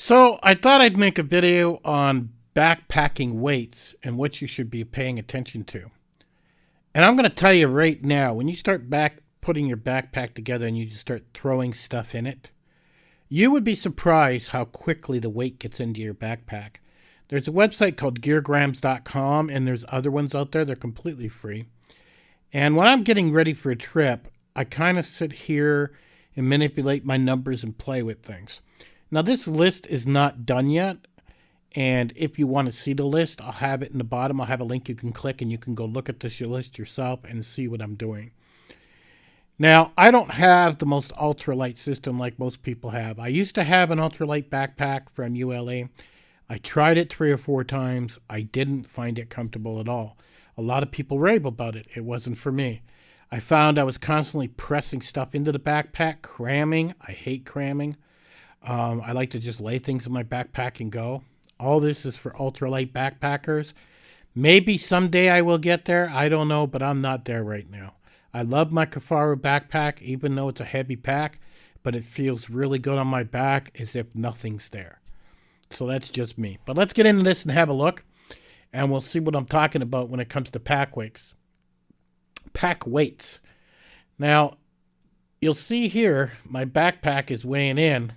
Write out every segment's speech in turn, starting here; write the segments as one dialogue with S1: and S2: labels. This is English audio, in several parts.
S1: So I thought I'd make a video on backpacking weights and what you should be paying attention to. And I'm going to tell you right now, when you start putting your backpack together and you just start throwing stuff in it, you would be surprised how quickly the weight gets into your backpack. There's a website called geargrams.com, and there's other ones out there. They're completely free. And when I'm getting ready for a trip, I kind of sit here and manipulate my numbers and play with things. Now, this list is not done yet, and if you want to see the list, I'll have it in the bottom. I'll have a link you can click, and you can go look at this list yourself and see what I'm doing. Now, I don't have the most ultralight system like most people have. I used to have an ultralight backpack from ULA. I tried it 3 or 4 times. I didn't find it comfortable at all. A lot of people rave about it. It wasn't for me. I found I was constantly pressing stuff into the backpack, cramming. I hate cramming. I like to just lay things in my backpack and go. All this is for ultralight backpackers. Maybe someday I will get there. I don't know, but I'm not there right now. I love my Kafaru backpack, even though it's a heavy pack, but it feels really good on my back as if nothing's there. So that's just me. But let's get into this and have a look, and we'll see what I'm talking about when it comes to pack weights. Pack weights. Now, you'll see here, my backpack is weighing in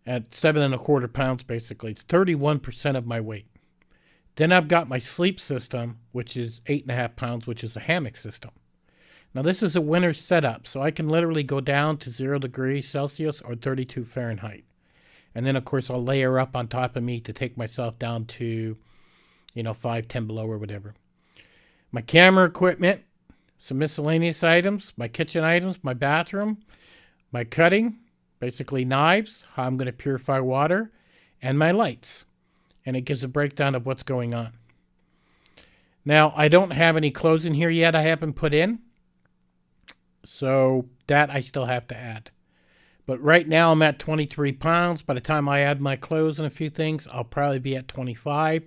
S1: at 7¼ pounds, basically. It's 31% of my weight. Then I've got my sleep system, which is 8½ pounds, which is a hammock system. Now, this is a winter setup, so I can literally go down to 0 degrees Celsius or 32 Fahrenheit. And then, of course, I'll layer up on top of me to take myself down to, 5, 10 below or whatever. My camera equipment, some miscellaneous items, my kitchen items, my bathroom, my cutting, basically knives, how I'm going to purify water, and my lights. And it gives a breakdown of what's going on. Now, I don't have any clothes in here yet I haven't put in. So that I still have to add. But right now I'm at 23 pounds. By the time I add my clothes and a few things, I'll probably be at 25,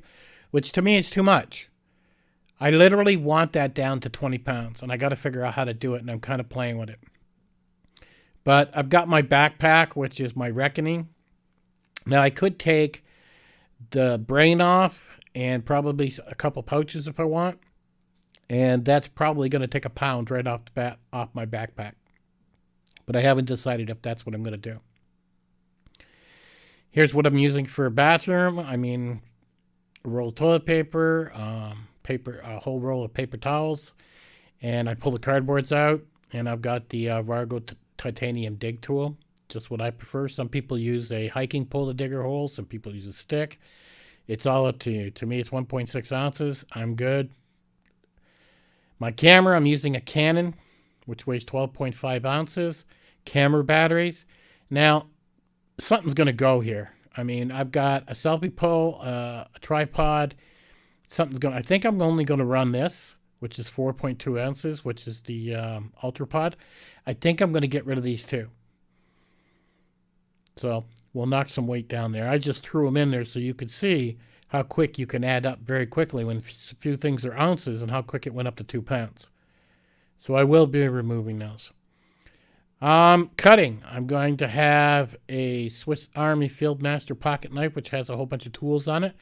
S1: which to me is too much. I literally want that down to 20 pounds, and I got to figure out how to do it, and I'm kind of playing with it. But I've got my backpack, which is my reckoning. Now, I could take the brain off and probably a couple pouches if I want. And that's probably going to take a pound right off the bat off my backpack. But I haven't decided if that's what I'm going to do. Here's what I'm using for a bathroom. I mean, a roll of toilet paper, a whole roll of paper towels. And I pull the cardboards out. And I've got the Vargo titanium dig tool. Just what I prefer. Some people use a hiking pole to dig a hole. Some people use a stick. It's all up to you. To me, it's 1.6 ounces. I'm good. My camera, I'm using a Canon, which weighs 12.5 ounces. Camera batteries. Now, something's going to go here. I mean, I've got a selfie pole, a tripod. I think I'm only going to run this, which is 4.2 ounces, which is the UltraPod. I think I'm going to get rid of these two. So we'll knock some weight down there. I just threw them in there so you could see how quick you can add up very quickly when a few things are ounces and how quick it went up to 2 pounds. So I will be removing those. Cutting. I'm going to have a Swiss Army Fieldmaster pocket knife, which has a whole bunch of tools on it.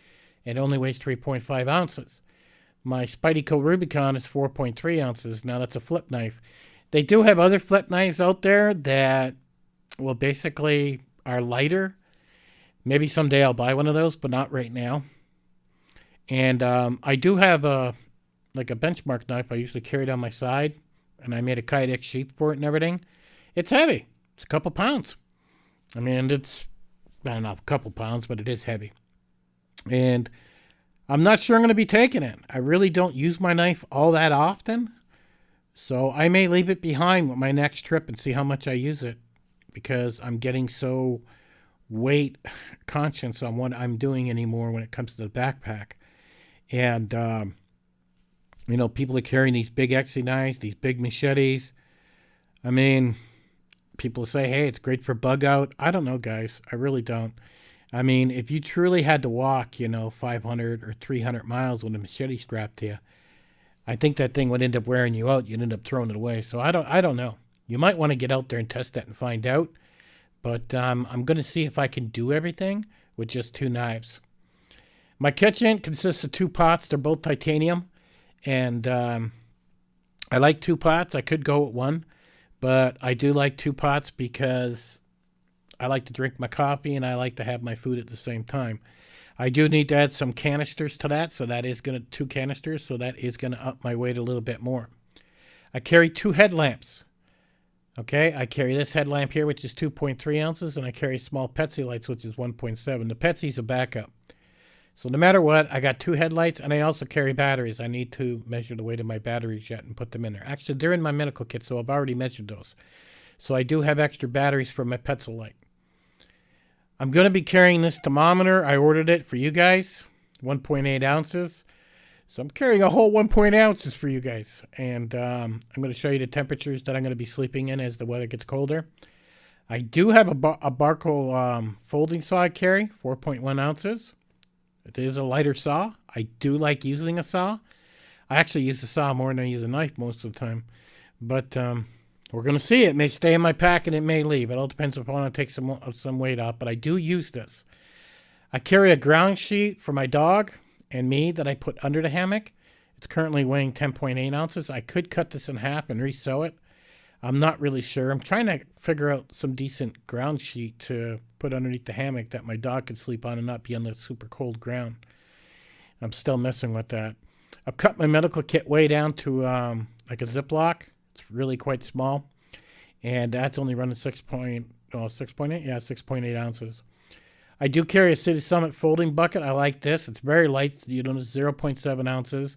S1: It only weighs 3.5 ounces. My Spideyco Rubicon is 4.3 ounces. Now that's a flip knife. They do have other flip knives out there that, well, basically are lighter. Maybe someday I'll buy one of those, but not right now. And I do have a benchmark knife I usually carry down my side, and I made a Kydex sheath for it and everything. It's heavy. It's a couple pounds. I mean, it's, I don't know, a couple pounds, but it is heavy. And I'm not sure I'm going to be taking it. I really don't use my knife all that often, so I may leave it behind with my next trip and see how much I use it, because I'm getting so weight conscious on what I'm doing anymore when it comes to the backpack. And, people are carrying these big X knives, these big machetes. I mean, people say, hey, it's great for bug out. I don't know, guys. I really don't. I mean, if you truly had to walk, 500 or 300 miles with a machete strapped to you, I think that thing would end up wearing you out. You'd end up throwing it away. So I don't know. You might want to get out there and test that and find out. But I'm going to see if I can do everything with just 2 knives. My kitchen consists of 2 pots. They're both titanium. And I like 2 pots. I could go with 1. But I do like 2 pots because I like to drink my coffee and I like to have my food at the same time. I do need to add some canisters to that. So that is going to 2 canisters. So that is going to up my weight a little bit more. I carry 2 headlamps. Okay, I carry this headlamp here, which is 2.3 ounces, and I carry small Petsy lights, which is 1.7. The Petsy's a backup. So no matter what, I got 2 headlights, and I also carry batteries. I need to measure the weight of my batteries yet and put them in there. Actually, they're in my medical kit, so I've already measured those. So I do have extra batteries for my Petsy light. I'm going to be carrying this thermometer. I ordered it for you guys, 1.8 ounces. So I'm carrying a whole 1.8 ounces for you guys. And I'm going to show you the temperatures that I'm going to be sleeping in as the weather gets colder. I do have a Barco folding saw I carry, 4.1 ounces. It is a lighter saw. I do like using a saw. I actually use the saw more than I use a knife most of the time. But we're going to see. It may stay in my pack and it may leave. It all depends if I want to take some weight off. But I do use this. I carry a ground sheet for my dog and me that I put under the hammock. It's currently weighing 10.8 ounces. I could cut this in half and re-sew it. I'm not really sure. I'm trying to figure out some decent ground sheet to put underneath the hammock that my dog could sleep on and not be on the super cold ground. I'm still messing with that. I've cut my medical kit way down to like a Ziploc. It's really quite small. And that's only running 6.8? Yeah, 6.8 ounces. I do carry a City Summit folding bucket. I like this. It's very light. You know, it's 0.7 ounces.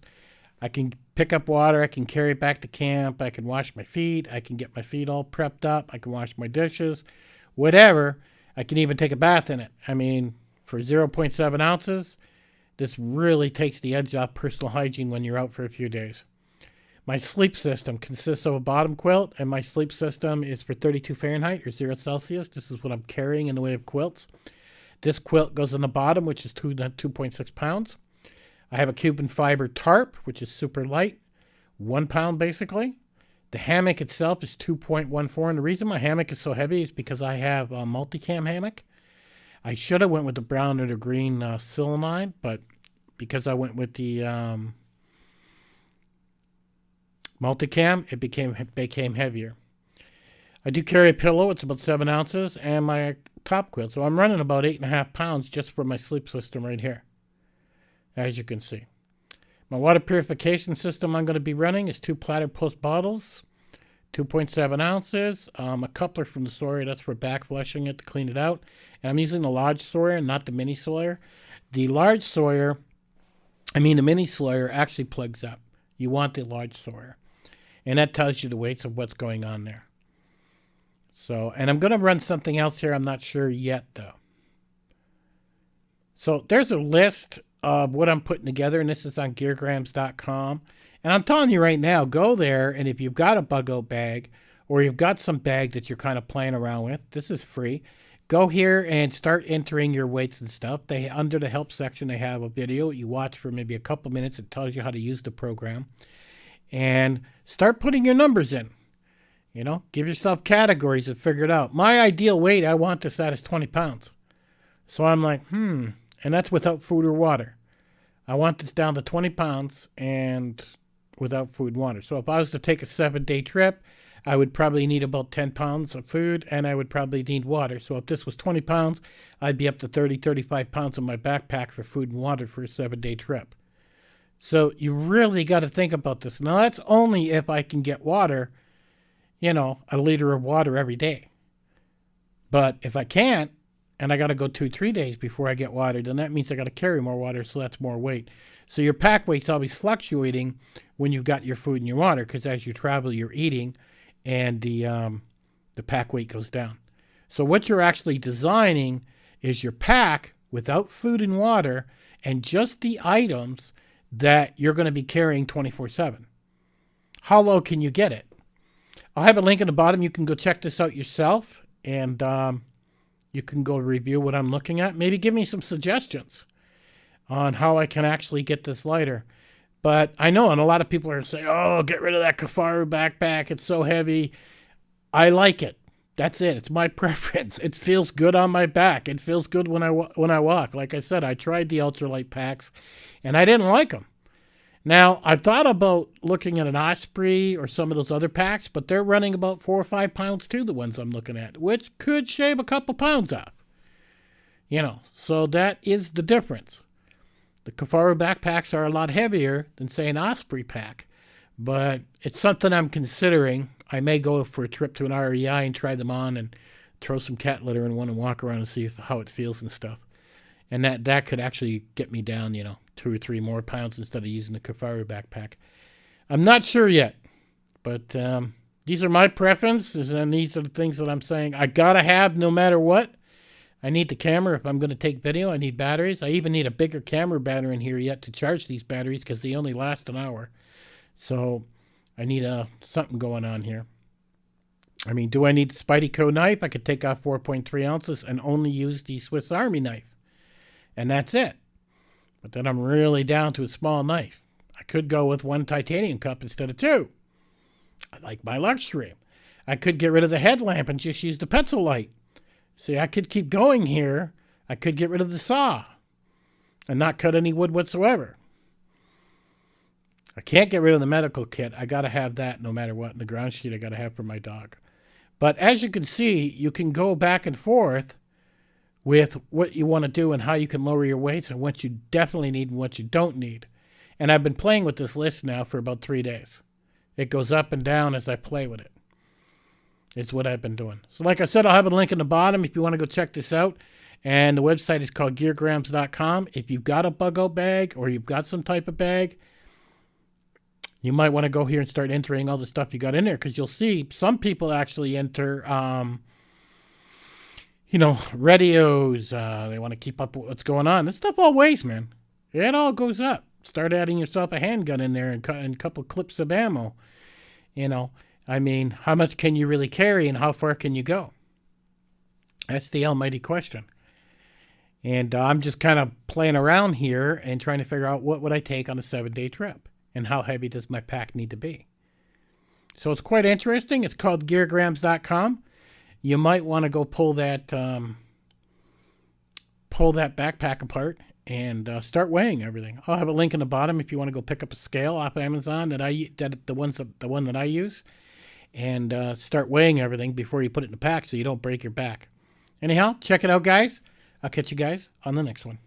S1: I can pick up water. I can carry it back to camp. I can wash my feet. I can get my feet all prepped up. I can wash my dishes. Whatever. I can even take a bath in it. I mean, for 0.7 ounces, this really takes the edge off personal hygiene when you're out for a few days. My sleep system consists of a bottom quilt, and my sleep system is for 32 Fahrenheit or 0 Celsius. This is what I'm carrying in the way of quilts. This quilt goes on the bottom, which is 2.6 pounds. I have a Cuban fiber tarp, which is super light, 1 pound basically. The hammock itself is 2.14, and the reason my hammock is so heavy is because I have a multicam hammock. I should have went with the brown or the green Silanine, but because I went with the multicam, it became heavier. I do carry a pillow. It's about 7 ounces, and my top quilt. So I'm running about 8.5 pounds just for my sleep system right here, as you can see. My water purification system I'm going to be running is 2 platter post bottles, 2.7 ounces, a coupler from the Sawyer. That's for back flushing it to clean it out. And I'm using the large Sawyer, not the mini Sawyer. The mini Sawyer actually plugs up. You want the large Sawyer. And that tells you the weights of what's going on there. So, and I'm going to run something else here. I'm not sure yet, though. So there's a list of what I'm putting together, and this is on geargrams.com. And I'm telling you right now, go there, and if you've got a bug-out bag or you've got some bag that you're kind of playing around with, this is free. Go here and start entering your weights and stuff. Under the help section, they have a video you watch for maybe a couple minutes. It tells you how to use the program. And start putting your numbers in. You know, give yourself categories and figure it out. My ideal weight, I want this at is 20 pounds. So I'm like, and that's without food or water. I want this down to 20 pounds and without food and water. So if I was to take a 7-day trip, I would probably need about 10 pounds of food and I would probably need water. So if this was 20 pounds, I'd be up to 30, 35 pounds in my backpack for food and water for a 7-day trip. So you really got to think about this. Now that's only if I can get water, you know, a liter of water every day. But if I can't, and I got to go 2-3 days before I get water, then that means I got to carry more water, so that's more weight. So your pack weight's always fluctuating when you've got your food and your water, because as you travel, you're eating, and the pack weight goes down. So what you're actually designing is your pack without food and water, and just the items that you're going to be carrying 24/7. How low can you get it? I'll have a link in the bottom. You can go check this out yourself, and you can go review what I'm looking at. Maybe give me some suggestions on how I can actually get this lighter. But I know, and a lot of people are saying, oh, get rid of that Kafaru backpack. It's so heavy. I like it. That's it. It's my preference. It feels good on my back. It feels good when I walk. Like I said, I tried the ultralight packs, and I didn't like them. Now, I've thought about looking at an Osprey or some of those other packs, but they're running about 4 or 5 pounds too, the ones I'm looking at, which could shave a couple pounds off. So that is the difference. The Kifaru backpacks are a lot heavier than, say, an Osprey pack, but it's something I'm considering. I may go for a trip to an REI and try them on and throw some cat litter in one and walk around and see how it feels and stuff. And that could actually get me down, 2 or 3 more pounds instead of using the Kifaru backpack. I'm not sure yet, but these are my preferences, and these are the things that I'm saying I gotta have no matter what. I need the camera if I'm going to take video. I need batteries. I even need a bigger camera battery in here yet to charge these batteries because they only last an hour. So I need something going on here. I mean, do I need the Spideyco knife? I could take off 4.3 ounces and only use the Swiss Army knife. And that's it. But then I'm really down to a small knife. I could go with 1 titanium cup instead of 2. I like my luxury. I could get rid of the headlamp and just use the pencil light. See, I could keep going here. I could get rid of the saw and not cut any wood whatsoever. I can't get rid of the medical kit. I got to have that no matter what. And the ground sheet I got to have for my dog. But as you can see, you can go back and forth with what you want to do and how you can lower your weights and what you definitely need and what you don't need. And I've been playing with this list now for about 3 days. It goes up and down as I play with it. It's what I've been doing. So like I said, I'll have a link in the bottom if you want to go check this out. And the website is called geargrams.com. If you've got a bug-out bag or you've got some type of bag, you might want to go here and start entering all the stuff you got in there, because you'll see some people actually enter, radios. They want to keep up with what's going on. This stuff all weighs, man. It all goes up. Start adding yourself a handgun in there and a couple clips of ammo, I mean, how much can you really carry and how far can you go? That's the almighty question. And I'm just kind of playing around here and trying to figure out what would I take on a 7-day trip and how heavy does my pack need to be. So it's quite interesting. It's called geargrams.com. You might want to go pull that backpack apart and start weighing everything. I'll have a link in the bottom if you want to go pick up a scale off Amazon the one that I use. And start weighing everything before you put it in the pack so you don't break your back. Anyhow, check it out, guys. I'll catch you guys on the next one.